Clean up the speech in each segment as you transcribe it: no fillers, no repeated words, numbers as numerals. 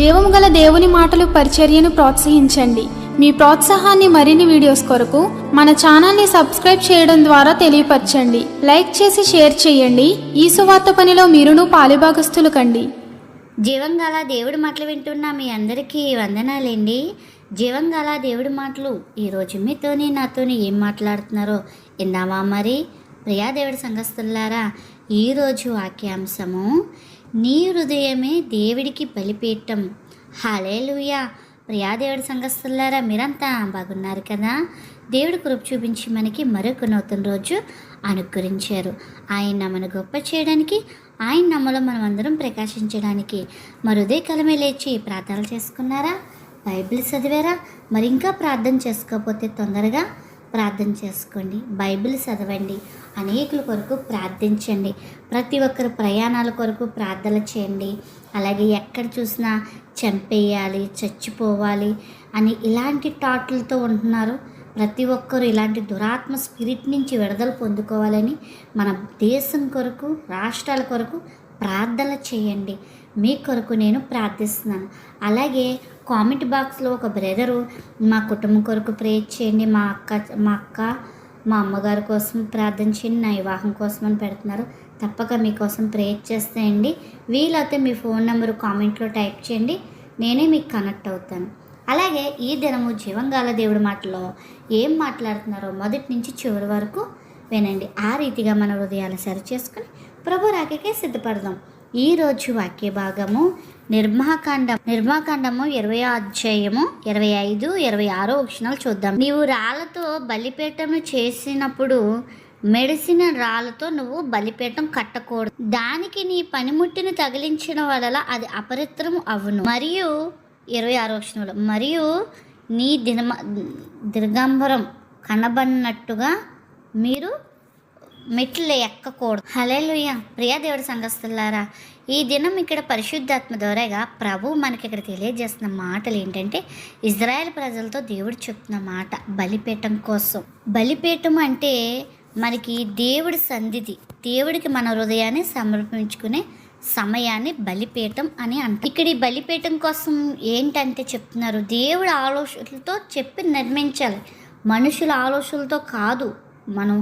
జీవము గల దేవుని మాటలు పరిచర్యను ప్రోత్సహించండి. మీ ప్రోత్సాహాన్ని మరిన్ని వీడియోస్ కొరకు మన ఛానల్ని సబ్స్క్రైబ్ చేయడం ద్వారా తెలియపరచండి. లైక్ చేసి షేర్ చేయండి. ఈ సువార్త పనిలో మీరును పాలుభాగస్తులు కండి. జీవం గల దేవుడి మాటలు వింటున్న మీ అందరికీ వందనాలండి. జీవం గల దేవుడి మాటలు ఈరోజు మీతోని నాతోని ఏం మాట్లాడుతున్నారో విందామా? మరి ప్రియా దేవుడి సంఘస్థులారా, ఈరోజు వాక్యాంశము నీ హృదయమే దేవుడికి బలిపీఠం. హల్లెలూయా. ప్రియా దేవుడి సంఘస్థులారా, మీరంతా బాగున్నారు కదా? దేవుడి కృప చూపించి మనకి మరొక నూతన రోజు అనుగ్రహించారు. ఆయన నమ్మను గొప్ప చేయడానికి, ఆయన నమ్మలో మనం అందరం ప్రకాశించడానికి మరి ఉదయకాలమే లేచి ప్రార్థనలు చేసుకున్నారా? బైబిల్ చదివారా? మరి ఇంకా ప్రార్థన చేసుకోకపోతే తొందరగా ప్రార్థన చేసుకోండి, బైబిల్ చదవండి, అనేకుల కొరకు ప్రార్థించండి, ప్రతి ఒక్కరు ప్రయాణాల కొరకు ప్రార్థన చేయండి. అలాగే ఎక్కడ చూసినా చంపేయాలి, చచ్చిపోవాలి అని ఇలాంటి థాట్లతో ఉంటున్నారు. ప్రతి ఒక్కరు ఇలాంటి దురాత్మ స్పిరిట్ నుంచి విడుదల పొందుకోవాలని మన దేశం కొరకు, రాష్ట్రాల కొరకు ప్రార్థన చేయండి. మీ కొరకు నేను ప్రార్థిస్తున్నాను. అలాగే కామెంట్ బాక్స్లో ఒక బ్రదరు మా కుటుంబం కొరకు ప్రే చేయండి, మా అక్క మా అమ్మగారి కోసం ప్రార్థన చేయండి, నా వివాహం కోసం అని పెడుతున్నారు. తప్పక మీకోసం ప్రే చేస్తాయండి. వీలైతే మీ ఫోన్ నెంబరు కామెంట్లో టైప్ చేయండి, నేనే మీకు కనెక్ట్ అవుతాను. అలాగే ఈ దినము జీవంగాల దేవుడి మాటలో ఏం మాట్లాడుతున్నారో మొదటి నుంచి చివరి వరకు వినండి. ఆ రీతిగా మన హృదయాలు సరి చేసుకుని ప్రభు రాకకే సిద్ధపడదాం. ఈరోజు వాక్య భాగము నిర్మాకాండము 20వ అధ్యాయము 25, 26 వచనాలు చూద్దాం. నీవు రాళ్లతో బలిపీఠము చేసినప్పుడు మెడిసిన రాళ్లతో నువ్వు బలిపీఠం కట్టకూడదు. దానికి నీ పనిముట్టిని తగిలించిన వలన అది అపవిత్రము అవును. మరియు 26వ వచనంలో, మరియు నీ దిగంబరం కనబడినట్టుగా మీరు మెట్లు ఎక్కకూడదు. హల్లెలూయా. ప్రియా దేవుడి సంఘస్థులారా, ఈ దినం ఇక్కడ పరిశుద్ధాత్మ ద్వారాగా ప్రభు మనకి ఇక్కడ తెలియజేస్తున్న మాటలు ఏంటంటే, ఇజ్రాయెల్ ప్రజలతో దేవుడు చెప్తున్న మాట బలిపీఠం కోసం. బలిపీఠం అంటే మనకి దేవుడి సన్నిధి, దేవుడికి మన హృదయాన్ని సమర్పించుకునే సమయాన్ని బలిపీఠం అని అంటారు. ఇక్కడ ఈ బలిపీఠం కోసం ఏంటంటే చెప్తున్నారు, దేవుడి ఆలోచనలతో చెప్పి నిర్మించాలి, మనుషుల ఆలోచనలతో కాదు. మనం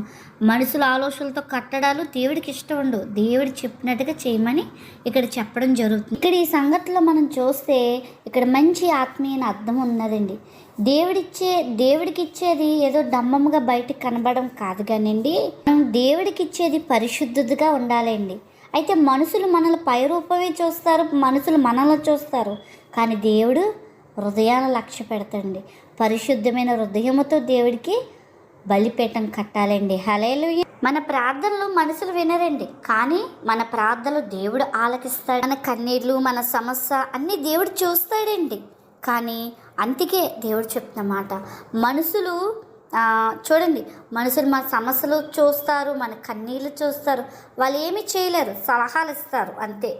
మనుషుల ఆలోచనలతో కట్టడాలు దేవుడికి ఇష్టం ఉండవు. దేవుడు చెప్పినట్టుగా చేయమని ఇక్కడ చెప్పడం జరుగుతుంది. ఇక్కడ ఈ సంగతిలో మనం చూస్తే ఇక్కడ మంచి ఆత్మీయ అర్థం ఉన్నదండి. దేవుడికి ఇచ్చేది ఏదో డమ్మముగా బయటికి కనబడడం కాదు కానండి, మనం దేవుడికి ఇచ్చేది పరిశుద్ధతగా ఉండాలండి. అయితే మనుషులు మనల్ని పై రూపమే చూస్తారు, మనుషులు మనల్ని చూస్తారు, కానీ దేవుడు హృదయాన్ని లక్ష్య పెడతాడండి. పరిశుద్ధమైన హృదయముతో దేవుడికి బలిపీఠం కట్టాలండి. హల్లెలూయా. మన ప్రార్థనలు మనుషులు వినరండి, కానీ మన ప్రార్థనలు దేవుడు ఆలకిస్తాడు. మన కన్నీళ్ళు, మన సమస్య అన్నీ దేవుడు చూస్తాడండి. కానీ అందుకే దేవుడు చెప్తున్న మాట, మనుషులు చూడండి, మనుషులు మన సమస్యలు చూస్తారు, మన కన్నీళ్ళు చూస్తారు, వాళ్ళు ఏమీ చేయలేరు, సలహాలు ఇస్తారు అంతే.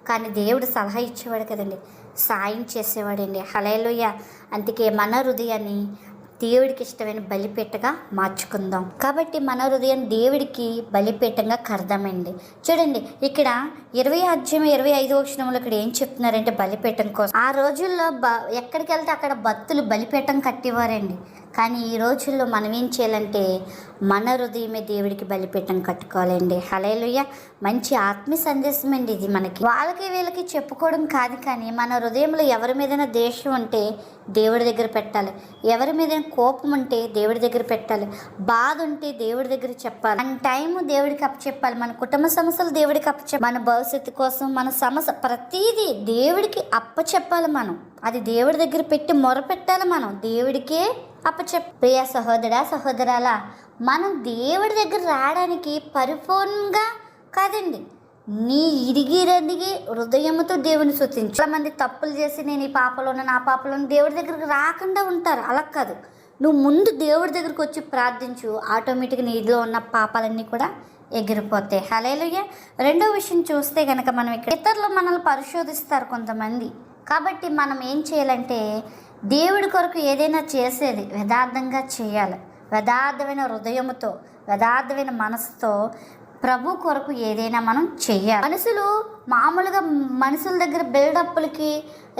కానీ దేవుడు సలహా ఇచ్చేవాడు కదండి, సాయం చేసేవాడండి. హల్లెలూయా. అందుకే మన హృదయాన్ని దేవుడికి ఇష్టమైన బలిపీఠగా మార్చుకుందాం. కాబట్టి మన హృదయం దేవుడికి బలిపీఠంగా కడదామండి. చూడండి, ఇక్కడ 20వ అధ్యాయం 25వ వచనంలో ఇక్కడ ఏం చెప్తున్నారంటే బలిపీఠం కోసం. ఆ రోజుల్లో ఎక్కడికి వెళ్తే అక్కడ భక్తులు బలిపీఠం కట్టేవారండి. కానీ ఈ రోజుల్లో మనం ఏం చేయాలంటే మన హృదయమే దేవుడికి బలిపీఠం కట్టుకోవాలండి. హల్లెలూయా. మంచి ఆత్మీయ సందేశం అండి ఇది. మనకి వాళ్ళకి వీళ్ళకి చెప్పుకోవడం కాదు, కానీ మన హృదయంలో ఎవరి మీదైనా దేశం ఉంటే దేవుడి దగ్గర పెట్టాలి, ఎవరి మీద కోపం ఉంటే దేవుడి దగ్గర పెట్టాలి, బాధ ఉంటే దేవుడి దగ్గర చెప్పాలి, మన టైము దేవుడికి అప్పచెప్పాలి, మన కుటుంబ సమస్యలు దేవుడికి అప్పచెప్పాలి, మన భవిష్యత్తు కోసం మన సమస్య ప్రతీది దేవుడికి అప్పచెప్పాలి. మనం అది దేవుడి దగ్గర పెట్టి మొరపెట్టాలి, మనం దేవుడికే ప్రియ సహోదరా సహోదరాల, మనం దేవుడి దగ్గర రావడానికి పరిపూర్ణంగా కాదండి, నీ ఇరిగిరదిగి హృదయముతో దేవుని స్తుతించు. చాలా మంది తప్పులు చేసి నేను ఈ పాపలోను నా పాపలోను దేవుడి దగ్గరికి రాకుండా ఉంటారు. అలా కాదు, నువ్వు ముందు దేవుడి దగ్గరికి వచ్చి ప్రార్థించు, ఆటోమేటిక్గా నీలో ఉన్న పాపాలన్నీ కూడా ఎగిరిపోతాయి. హల్లెలూయా. రెండో విషయం చూస్తే కనుక, మనం ఇక్కడ ఇతరులు మనల్ని పరిశోధిస్తారు కొంతమంది. కాబట్టి మనం ఏం చేయాలంటే దేవుడి కొరకు ఏదైనా చేసేది యథార్థంగా చేయాలి, యథార్థమైన హృదయముతో, యథార్థమైన మనసుతో ప్రభు కొరకు ఏదైనా మనం చెయ్యాలి. మనుషులు మామూలుగా మనుషుల దగ్గర బిల్డప్లకి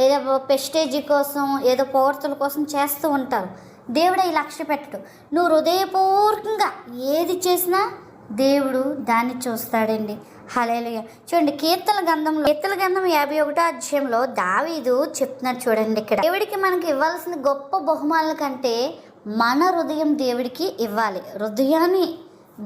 ఏదో ప్రెస్టేజ్ కోసం ఏదో పొగడ్తల కోసం చేస్తూ ఉంటారు. దేవుడు ఈ లక్ష్య పెట్టడు. నువ్వు హృదయపూర్వకంగా ఏది చేసినా దేవుడు దాన్ని చూస్తాడండి. హల్లెలూయా. చూడండి కీర్తన గ్రంథం 51వ అధ్యాయంలో దావీదు చెప్తున్నారు చూడండి. ఇక్కడ దేవుడికి మనకి ఇవ్వాల్సిన గొప్ప బహుమానాల కంటే మన హృదయం దేవుడికి ఇవ్వాలి. హృదయాన్ని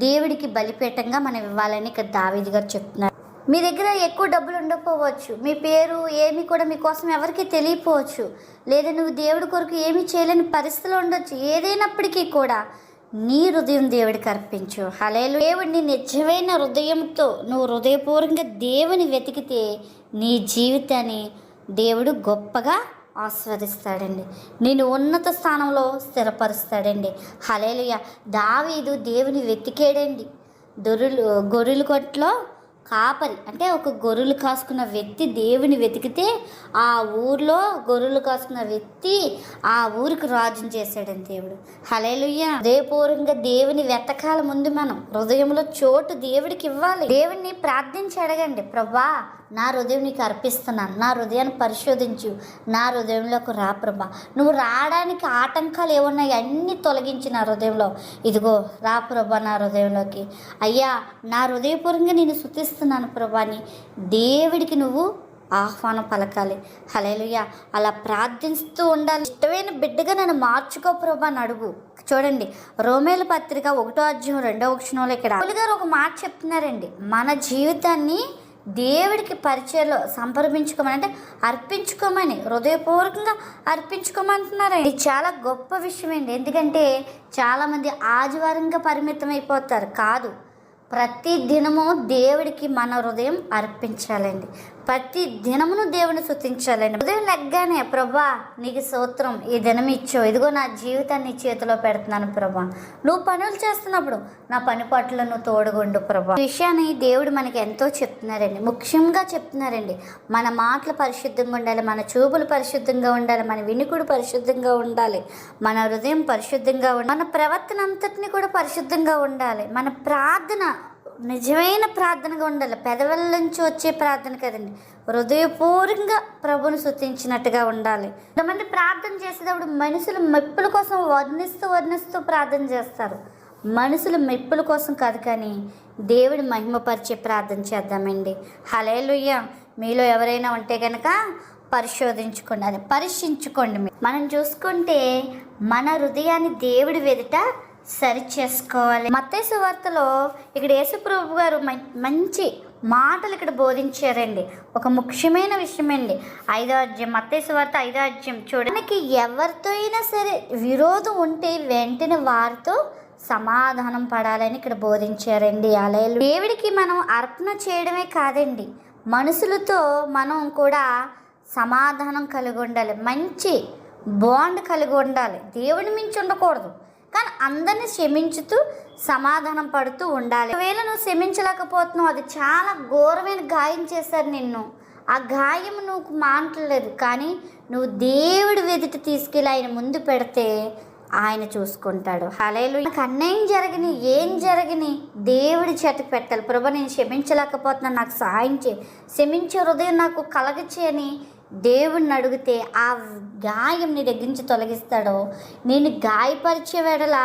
దేవుడికి బలిపీఠంగా మనం ఇవ్వాలని ఇక్కడ దావీదు గారు చెప్తున్నారు. మీ దగ్గర ఎక్కువ డబ్బులు ఉండకపోవచ్చు, మీ పేరు ఏమి కూడా మీకోసం ఎవరికి తెలియపోవచ్చు, లేదా నువ్వు దేవుడి కొరకు ఏమీ చేయలేని పరిస్థితులు ఉండొచ్చు. ఏదైనప్పటికీ కూడా నీ హృదయం దేవుడికి అర్పించు. హల్లెలూయా. దేవుడిని నిజమైన హృదయంతో నువ్వు హృదయపూర్వకంగా దేవుని వెతికితే నీ జీవితాన్ని దేవుడు గొప్పగా ఆస్వాదిస్తాడండి. నేను ఉన్నత స్థానంలో స్థిరపరుస్తాడండి. హల్లెలూయా. దావీదు దేవుని వెతికాడండి. గొర్రెల కొట్లో కాపరి అంటే ఒక గొర్రెలు కాసుకున్న వ్యక్తి దేవుని వెతికితే ఆ ఊర్లో గొర్రెలు కాసుకున్న వ్యక్తి ఆ ఊరికి రాజుని చేశాడని దేవుడు. హల్లెలూయా. హృదయపూర్వకంగా దేవుని వెతకాల ముందు మనం హృదయంలో చోటు దేవుడికి ఇవ్వాలి. దేవుడిని ప్రార్థించి అడగండి, ప్రభా నా హృదయం నీకు అర్పిస్తున్నాను, నా హృదయాన్ని పరిశోధించు, నా హృదయంలోకి రా ప్రభా. నువ్వు రావడానికి ఆటంకాలు ఏమున్నాయి అన్నీ తొలగించి నా హృదయంలో ఇదిగో రా ప్రభా నా హృదయంలోకి. అయ్యా నా హృదయపూర్వకంగా నేను స్తుతిస్తున్నాను ప్రభా అని దేవుడికి నువ్వు ఆహ్వానం పలకాలి. హల్లెలూయా. అలా ప్రార్థిస్తూ ఉండాలి. ఇష్టమైన బిడ్డగా నన్ను మార్చుకో ప్రభా అని అడుగు. చూడండి రోమేల పత్రిక 1వ అధ్యాయం 2వ వచనంలో ఇక్కడ పౌలు గారు ఒక మాట చెప్తున్నారండి. మన జీవితాన్ని దేవుడికి పరిచయలో సంప్రదించుకోమని అంటే అర్పించుకోమని, హృదయపూర్వకంగా అర్పించుకోమంటున్నారు. ఇది చాలా గొప్ప విషయం అండి. ఎందుకంటే చాలామంది ఆదివారంగా పరిమితం అయిపోతారు. కాదు, ప్రతి దినము దేవుడికి మన హృదయం అర్పించాలండి. ప్రతి దినమును దేవుని స్తుతించాలండి. ఉదయం లెగ్గానే ప్రభా నీకు స్తోత్రం, ఈ దినం ఇచ్చో, ఇదిగో నా జీవితాన్ని చేతిలో పెడుతున్నాను ప్రభా. నువ్వు పనులు చేస్తున్నప్పుడు నా పని పట్ల నువ్వు తోడుగుండు ప్రభా. ఈ విషయాన్ని దేవుడు మనకి ఎంతో చెప్తున్నారండి. ముఖ్యంగా చెప్తున్నారండి, మన మాటలు పరిశుద్ధంగా ఉండాలి, మన చూపులు పరిశుద్ధంగా ఉండాలి, మన వినికుడు పరిశుద్ధంగా ఉండాలి, మన హృదయం పరిశుద్ధంగా ఉండాలి, మన ప్రవర్తన అంతటిని కూడా పరిశుద్ధంగా ఉండాలి, మన ప్రార్థన నిజమైన ప్రార్థనగా ఉండాలి. పెదవుల నుంచి వచ్చే ప్రార్థన కదండి, హృదయపూర్వకంగా ప్రభుని స్తుతించినట్టుగా ఉండాలి. కొంతమంది ప్రార్థన చేసేటప్పుడు మనుషులు మెప్పుల కోసం వర్ణిస్తూ ప్రార్థన చేస్తారు. మనుషులు మెప్పుల కోసం కాదు, కానీ దేవుడి మహిమపరిచే ప్రార్థన చేద్దామండి. హల్లెలూయా. మీలో ఎవరైనా ఉంటే కనుక పరిశోధించుకోండి, అది పరీక్షించుకోండి. మనం చూసుకుంటే మన హృదయాన్ని దేవుడి ఎదుట సరి చేసుకోవాలి. మత్తయి సువార్తలో ఇక్కడ యేసుప్రభు గారు మంచి మాటలు ఇక్కడ బోధించారండి. ఒక ముఖ్యమైన విషయం అండి. 5వ అధ్యాయం మత్తయి సువార్త 5వ అధ్యాయం చూడడానికి ఎవరితో అయినా సరే విరోధం ఉంటే వెంటనే వారితో సమాధానం పడాలని ఇక్కడ బోధించారండి. ఆలయాలు దేవుడికి మనం అర్పణ చేయడమే కాదండి, మనుషులతో మనం కూడా సమాధానం కలిగి ఉండాలి, మంచి బాండ్ కలిగి ఉండాలి. దేవుని మించి ఉండకూడదు, కానీ అందరినీ క్షమించుతూ సమాధానం పడుతూ ఉండాలి. ఒకవేళ నువ్వు క్షమించలేకపోతున్నావు, అది చాలా ఘోరమైన గాయం చేశారు నిన్ను, ఆ గాయం నువ్వు మానట్లేదు, కానీ నువ్వు దేవుడి ఎదుట తీసుకెళ్ళి ఆయన ముందు పెడితే ఆయన చూసుకుంటాడు. హల్లెలూయా. నాకు అన్యాయం జరిగినాయి, ఏం జరిగినాయి దేవుడి చేతికి పెట్టాలి. ప్రభు నేను క్షమించలేకపోతున్నాను, నాకు సహాయం చేయి, క్షమించే హృదయం నాకు కలగచేయని దేవుణ్ణి అడిగితే ఆ గాయం నీ దగ్గర నుంచి తొలగిస్తాడో, నేను గాయపరిచే వేళలా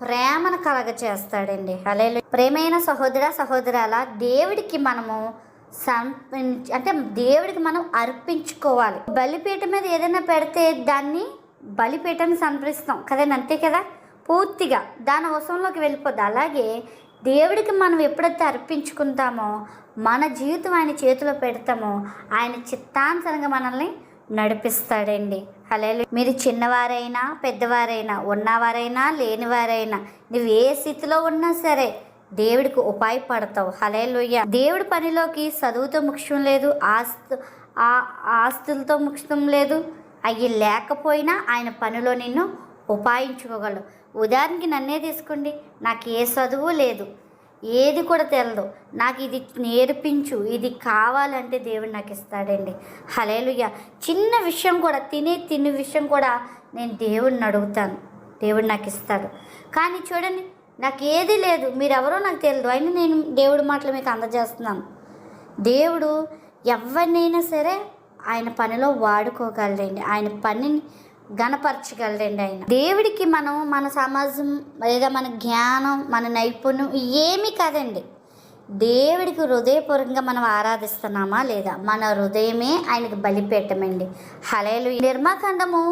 ప్రేమను కలగచేస్తాడండి. హల్లెలూయా. ప్రేమైన సహోదర సహోదరాల, దేవుడికి మనము అంటే దేవుడికి మనం అర్పించుకోవాలి. బలిపీఠం మీద ఏదైనా పెడితే దాన్ని బలిపీఠాన్ని సమర్పిస్తాం కదండి, అంతే కదా, పూర్తిగా దాని వశంలోకి వెళ్ళిపోద్ది. అలాగే దేవుడికి మనం ఎప్పుడైతే అర్పించుకుంటామో, మన జీవితం ఆయన చేతిలో పెడతామో, ఆయన చిత్తానుసారంగా మనల్ని నడిపిస్తాడండి. హల్లెలూయా. మీరు చిన్నవారైనా పెద్దవారైనా, ఉన్నవారైనా లేనివారైనా, నువ్వు ఏ స్థితిలో ఉన్నా సరే దేవుడికి ఉపాయపడతావు. హల్లెలూయా. దేవుడి పనిలోకి చదువుతో ముఖ్యం లేదు, ఆస్తులతో ముఖ్యం లేదు, అవి లేకపోయినా ఆయన పనిలో నిన్ను ఉపాయించుకోగలడు. ఉదాహరణకి నన్నే తీసుకోండి, నాకు ఏ చదువు లేదు, ఏది కూడా తెలియదు, నాకు ఇది నేర్పించు, ఇది కావాలంటే దేవుడు నాకు ఇస్తాడండి. హల్లెలూయా. చిన్న విషయం కూడా, తినే విషయం కూడా నేను దేవుడిని అడుగుతాను, దేవుడు నాకు ఇస్తాడు. కానీ చూడండి, నాకు ఏది లేదు, మీరెవరో నాకు తెలియదు, అయినా నేను దేవుడి మాటలు మీకు అందజేస్తున్నాను. దేవుడు ఎవరినైనా సరే ఆయన పనిలో వాడుకోగలడండి, ఆయన పనిని గణపరచగలడండి. ఆయన దేవుడికి మనం మన సమాజం లేదా మన జ్ఞానం మన నైపుణ్యం ఏమీ కాదండి. దేవుడికి హృదయపూర్వకంగా మనం ఆరాధిస్తున్నామా లేదా, మన హృదయమే ఆయనకు బలిపీఠమండి. హల్లెలూయా. నిర్మాకాండము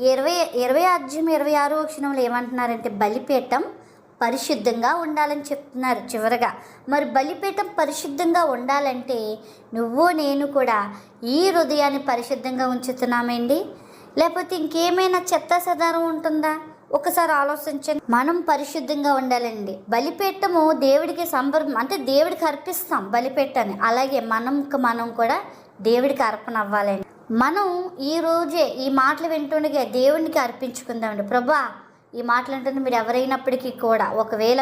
26 వచనంలో ఏమంటున్నారంటే బలిపీఠం పరిశుద్ధంగా ఉండాలని చెప్తున్నారు చివరగా. మరి బలిపీఠం పరిశుద్ధంగా ఉండాలంటే నువ్వు నేను కూడా ఈ హృదయాన్ని పరిశుద్ధంగా ఉంచుతున్నామండి, లేకపోతే ఇంకేమైనా చెత్త చెదారం ఉంటుందా? ఒకసారి ఆలోచించండి. మనం పరిశుద్ధంగా ఉండాలండి. బలిపీఠము దేవుడికి అంటే దేవుడికి అర్పిస్తాం బలిపీఠాన్ని, అలాగే మనం కూడా దేవుడికి అర్పణ అవ్వాలండి. మనం ఈ రోజే ఈ మాటలు వింటుండగా దేవునికి అర్పించుకుందామండి. ప్రభా, ఈ మాటలు వింటుంటే మీరు ఎవరైనప్పటికీ కూడా ఒకవేళ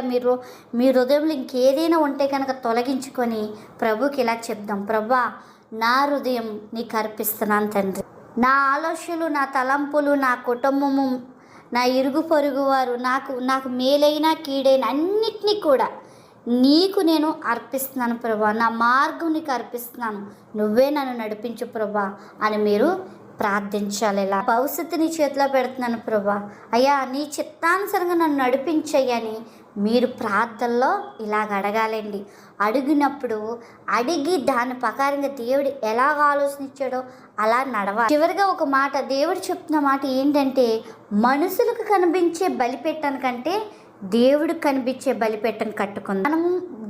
మీ హృదయంలో ఇంకేదైనా ఉంటే కనుక తొలగించుకొని ప్రభుకి ఇలా చెప్దాం. ప్రభా, నా హృదయం నీకు అర్పిస్తున్నాను తండ్రి. నా ఆలోచనలు, నా తలంపులు, నా కుటుంబము, నా ఇరుగు పొరుగు వారు, నాకు మేలైన కీడైన అన్నిటినీ కూడా నీకు నేను అర్పిస్తున్నాను ప్రభా. నా మార్గం నీకు అర్పిస్తున్నాను, నువ్వే నన్ను నడిపించు ప్రభా అని మీరు ప్రార్థించాలి. ఇలా భవిష్యత్తు నీ చేతిలో పెడుతున్నాను ప్రభా, అయ్యా నీ చిత్తానుసరంగా నన్ను నడిపించయ్యని మీరు ప్రార్థనలో ఇలాగ అడగాలండి. అడిగినప్పుడు అడిగి దాని ప్రకారంగా దేవుడు ఎలాగ ఆలోచించాడో అలా నడవాలి. చివరిగా ఒక మాట దేవుడు చెప్తున్న మాట ఏంటంటే, మనుషులకు కనిపించే బలిపీఠానికంటే దేవుడికి కనిపించే బలిపీఠం కట్టుకుందాం. మనం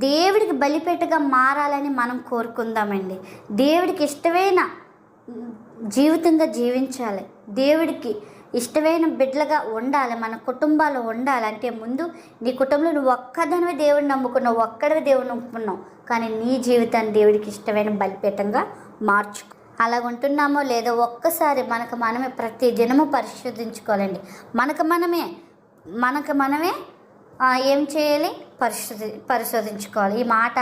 దేవుడికి బలిపీఠగా మారాలని మనం కోరుకుందామండి. దేవుడికి ఇష్టమైన జీవితంగా జీవించాలి, దేవుడికి ఇష్టమైన బిడ్డలుగా ఉండాలి, మన కుటుంబాలు ఉండాలి. అంటే ముందు నీ కుటుంబంలో నువ్వు ఒక్కదానివే దేవుడిని నమ్ముకున్నావు, ఒక్కడివే దేవుడిని నమ్ముకున్నావు, కానీ నీ జీవితాన్ని దేవుడికి ఇష్టమైన బలిపీఠంగా మార్చుకో. అలాగ ఉంటున్నామో లేదో ఒక్కసారి మనకు మనమే ప్రతి దినము పరిశోధించుకోవాలండి. మనకు మనమే ఏం చేయాలి? పరిశోధించుకోవాలి. ఈ మాట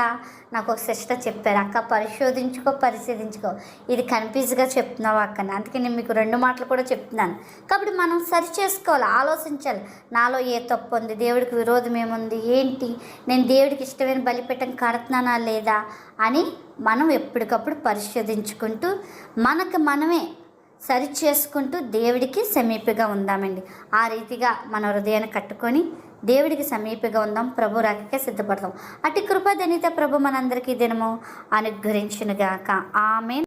నాకు ఒక సిస్టర్ చెప్పారు, అక్క పరిశోధించుకో, ఇది కన్ఫ్యూజ్గా చెప్తున్నావు అక్క. అందుకే నేను మీకు 2 మాటలు కూడా చెప్తున్నాను. కాబట్టి మనం సరి చేసుకోవాలి, ఆలోచించాలి. నాలో ఏ తప్పు ఉంది, దేవుడికి విరోధం ఏముంది, ఏంటి, నేను దేవుడికి ఇష్టమైన బలిపీఠం కడుతున్నానా లేదా అని మనం ఎప్పటికప్పుడు పరిశోధించుకుంటూ మనకు మనమే సరి చేసుకుంటూ దేవుడికి సమీపంగా ఉందామండి. ఆ రీతిగా మన హృదయాన్ని కట్టుకొని దేవుడికి సమీపంగా ఉందాం, ప్రభు రాకకే సిద్ధపడదాం. అట్టి కృప ధన్యత ప్రభు మనందరికీ దినము అనుగ్రహించునుగాక. ఆమేన్.